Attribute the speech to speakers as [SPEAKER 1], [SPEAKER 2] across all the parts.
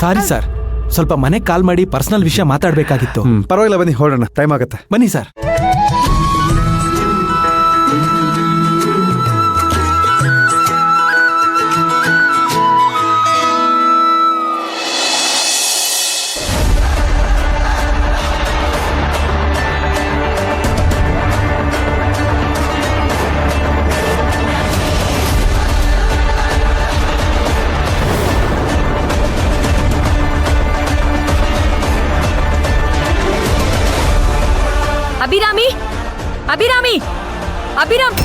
[SPEAKER 1] Sorry sir, ಸ್ವಲ್ಪ ಮನೆಗೆ ಕಾಲ್ ಮಾಡಿ ಪರ್ಸನಲ್ ವಿಷಯ ಮಾತಾಡ್ಬೇಕಾಗಿತ್ತು.
[SPEAKER 2] ಪರವಾಗಿಲ್ಲ, ಬನ್ನಿ ಹೊರಡೋಣ, ಟೈಮ್ ಆಗತ್ತೆ.
[SPEAKER 1] ಬನ್ನಿ ಸರ್.
[SPEAKER 3] ಅಭಿರಾಮಿ, ಅಭಿರಾಮಿ, ಅಭಿರಾಮ್.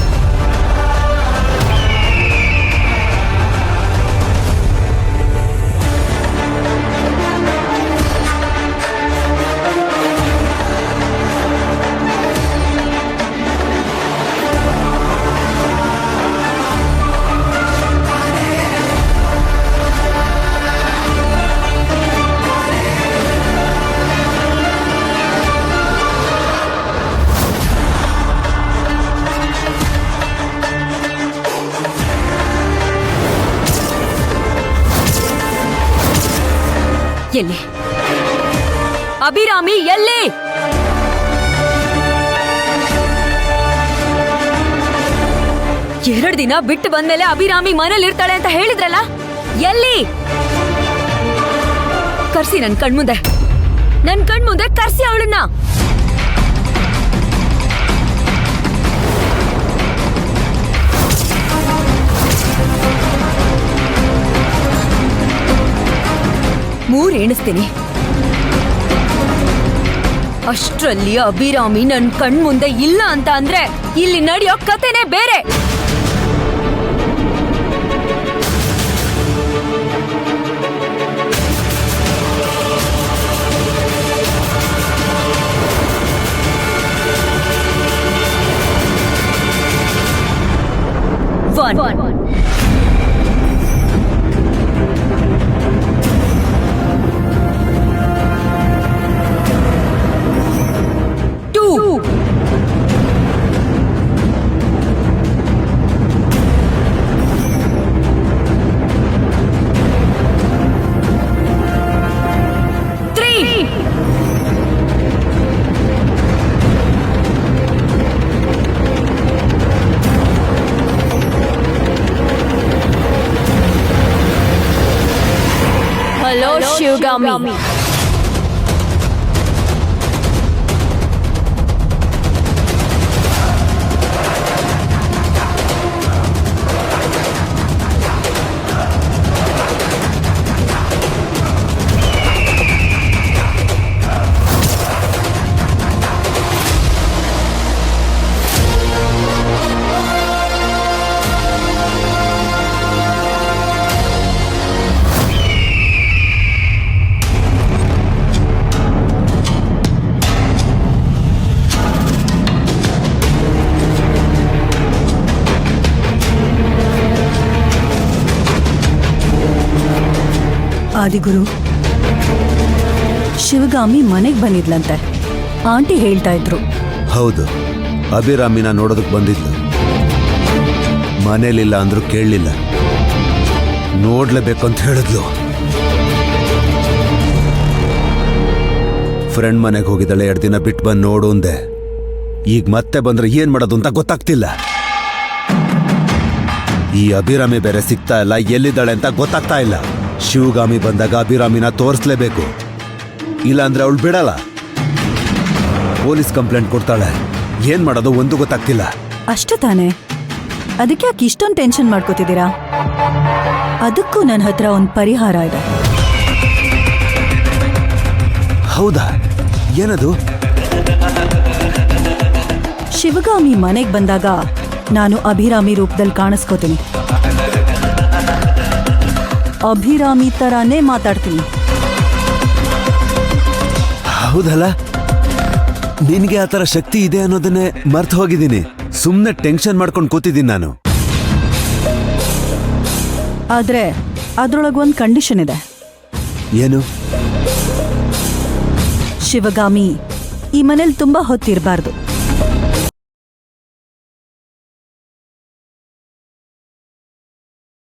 [SPEAKER 3] ಎಲ್ಲಿ ಅಭಿರಾಮಿ? ಎಲ್ಲಿ? ಎರಡು ದಿನ ಬಿಟ್ಟು ಬಂದ್ಮೇಲೆ ಅಭಿರಾಮಿ ಮನೇಲಿ ಇರ್ತಾಳೆ ಅಂತ ಹೇಳಿದ್ರಲ್ಲ, ಎಲ್ಲಿ? ಕರ್ಸಿ ನನ್ ಕಣ್ಮುಂದೆ, ನನ್ ಕಣ್ಮುಂದೆ ಕರ್ಸಿ ಅವಳನ್ನ. ಮೂರ್ ಎಣಿಸ್ತೀನಿ. ಅಷ್ಟ್ರಲ್ಲಿ ಅಭಿರಾಮಿ ನನ್ ಕಣ್ಮುಂದೆ ಇಲ್ಲ ಅಂತ ಅಂದ್ರೆ ಇಲ್ಲಿ ನಡೆಯೋ ಕತೆನೇ ಬೇರೆ. One. 2. 3. 'Hello, Shivgami.
[SPEAKER 4] ಆದಿಗುರು, ಶಿವಗಾಮಿ ಮನೆಗೆ ಬಂದಿದ್ಲಂತೆ. ಆಂಟಿ ಹೇಳ್ತಾ ಇದ್ರು.
[SPEAKER 5] ಹೌದು, ಅಭಿರಾಮಿನ ನೋಡೋದಕ್ಕೆ ಬಂದಿದ್ಲು. ಮನೇಲಿಲ್ಲ ಅಂದ್ರೂ ಕೇಳಲಿಲ್ಲ, ನೋಡ್ಲೇಬೇಕು ಅಂತ ಹೇಳಿದ್ಲು. ಫ್ರೆಂಡ್ ಮನೆಗೆ ಹೋಗಿದ್ದಾಳೆ, 2 ದಿನ ಬಿಟ್ಟು ಬಂದು ನೋಡು ಅಂದೆ. ಈಗ ಮತ್ತೆ ಬಂದ್ರೆ ಏನ್ ಮಾಡೋದು ಅಂತ ಗೊತ್ತಾಗ್ತಿಲ್ಲ. ಈ ಅಭಿರಾಮಿ ಬೇರೆ ಸಿಗ್ತಾ ಇಲ್ಲ, ಎಲ್ಲಿದ್ದಾಳೆ ಅಂತ ಗೊತ್ತಾಗ್ತಾ ಇಲ್ಲ. ಶಿವಗಾಮಿ ಬಂದಾಗ ಅಭಿರಾಮಿನ ತೋರಿಸ್ಲೇಬೇಕು, ಇಲ್ಲಾಂದ್ರೆ ಅವಳು ಬಿಡಲ್ಲ. ಪೊಲೀಸ್ ಕಂಪ್ಲೇಂಟ್ ಕೊಡ್ತಾಳೆ. ಏನ್ ಮಾಡೋದು ಒಂದು ಗೊತ್ತಾಗ್ತಿಲ್ಲ.
[SPEAKER 4] ಅಷ್ಟು ತಾನೆ, ಅದಕ್ಕೆ ಯಾಕೆ ಇಷ್ಟೊಂದು ಟೆನ್ಷನ್ ಮಾಡ್ಕೋತಿದ್ದೀರಾ? ಅದಕ್ಕೂ ನನ್ನ ಹತ್ರ ಒಂದು ಪರಿಹಾರ ಇದೆ.
[SPEAKER 5] ಹೌದಾ? ಏನದು?
[SPEAKER 4] ಶಿವಗಾಮಿ ಮನೆಗೆ ಬಂದಾಗ ನಾನು ಅಭಿರಾಮಿ ರೂಪದಲ್ಲಿ ಕಾಣಿಸ್ಕೋತೀನಿ. ಅಭಿರಾಮಿ ತರಾನೇ ಮಾತಾಡ್ತೀನಿ.
[SPEAKER 5] ಹೌದಲ್ಲ, ನಿನ್ಗೆ ಆ ಥರ ಶಕ್ತಿ ಇದೆ ಅನ್ನೋದನ್ನೇ ಮರ್ತು ಹೋಗಿದ್ದೀನಿ. ಸುಮ್ಮನೆ ಟೆನ್ಷನ್ ಮಾಡ್ಕೊಂಡು ಕೂತಿದ್ದೀನಿ ನಾನು.
[SPEAKER 4] ಆದ್ರೆ ಅದ್ರೊಳಗೊಂದು ಕಂಡೀಷನ್ ಇದೆ.
[SPEAKER 5] ಏನು?
[SPEAKER 4] ಶಿವಗಾಮಿ ಈ ಮನೇಲಿ ತುಂಬಾ ಹೊತ್ತಿರಬಾರ್ದು.